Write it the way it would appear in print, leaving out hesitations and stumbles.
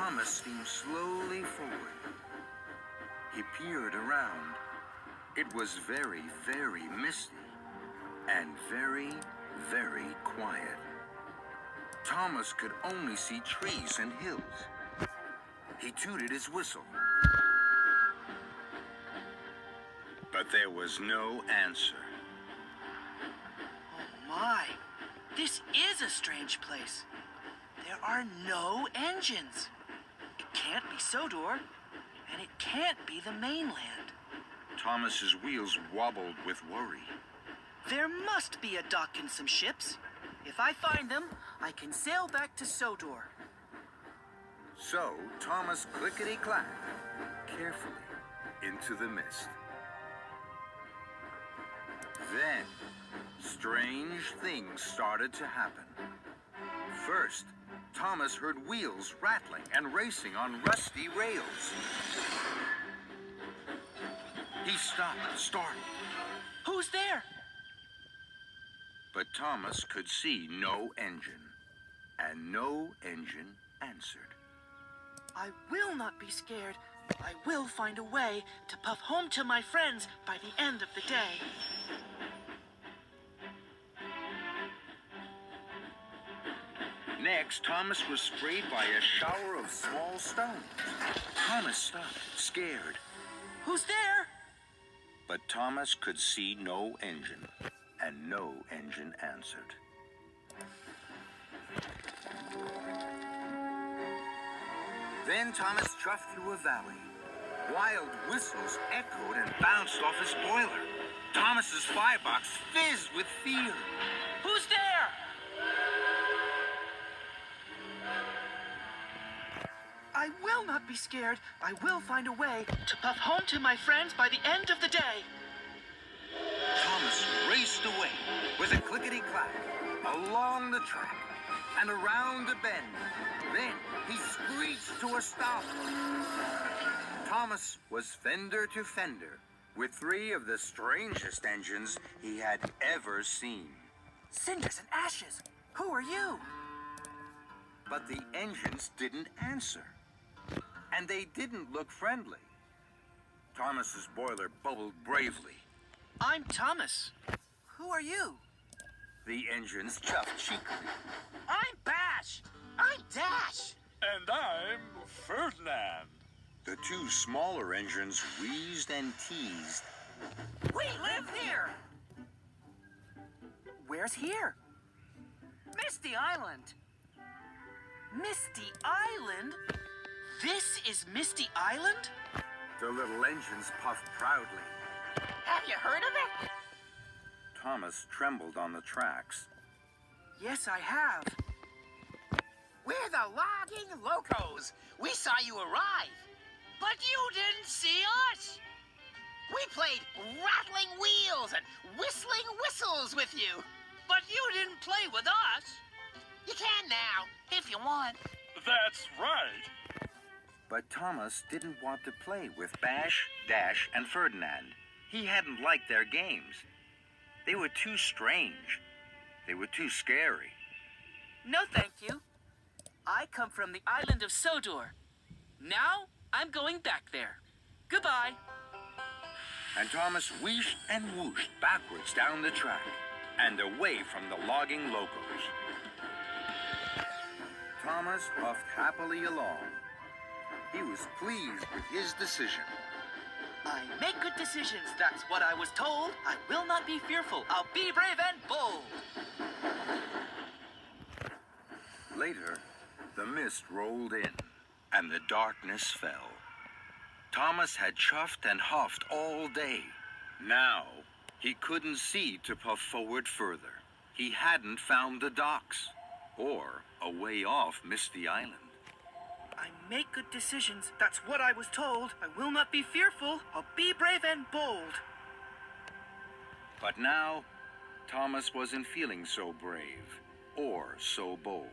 Thomas steamed slowly forward. He peered around. It was very, very misty and very, very quiet. Thomas could only see trees and hills. He tooted his whistle. But there was no answer. Oh my, this is a strange place. There are no engines. It can't be Sodor, and it can't be the mainland. Thomas's wheels wobbled with worry. There must be a dock and some ships. If I find them, I can sail back to Sodor. So Thomas clickety-clacked carefully into the mist. Then, strange things started to happen. First, Thomas heard wheels rattling and racing on rusty rails. He stopped, startled. Who's there? But Thomas could see no engine, and no engine answered. I will not be scared. I will find a way to puff home to my friends by the end of the day. Next, Thomas was sprayed by a shower of small stones. Thomas stopped, scared. Who's there? But Thomas could see no engine, and no engine answered. Then Thomas chuffed through a valley. Wild whistles echoed and bounced off his boiler. Thomas's firebox fizzed with fear. Who's there? I will not be scared. I will find a way to puff home to my friends by the end of the day. Thomas raced away with a clickety-clack along the track and around a bend. Then he screeched to a stop. Thomas was fender to fender with three of the strangest engines he had ever seen. Cinders and ashes. Who are you? But the engines didn't answer. And they didn't look friendly. Thomas's boiler bubbled bravely. I'm Thomas. Who are you? The engines chuffed cheekily. I'm Bash. I'm Dash. And I'm Ferdinand. The two smaller engines wheezed and teased. We live here. Where's here? Misty Island. Misty Island? This is Misty Island? The little engines puffed proudly. Have you heard of it? Thomas trembled on the tracks. Yes, I have. We're the logging locos. We saw you arrive. But you didn't see us. We played rattling wheels and whistling whistles with you. But you didn't play with us. You can now, if you want. That's right. But Thomas didn't want to play with Bash, Dash, and Ferdinand. He hadn't liked their games. They were too strange. They were too scary. No, thank you. I come from the island of Sodor. Now, I'm going back there. Goodbye. And Thomas wheeshed and whooshed backwards down the track and away from the logging locos. Thomas puffed happily along. He was pleased with his decision. I make good decisions. That's what I was told. I will not be fearful. I'll be brave and bold. Later, the mist rolled in, and the darkness fell. Thomas had chuffed and huffed all day. Now, he couldn't see to puff forward further. He hadn't found the docks, or a way off Misty Island. I make good decisions. That's what I was told. I will not be fearful. I'll be brave and bold. But now, Thomas wasn't feeling so brave or so bold.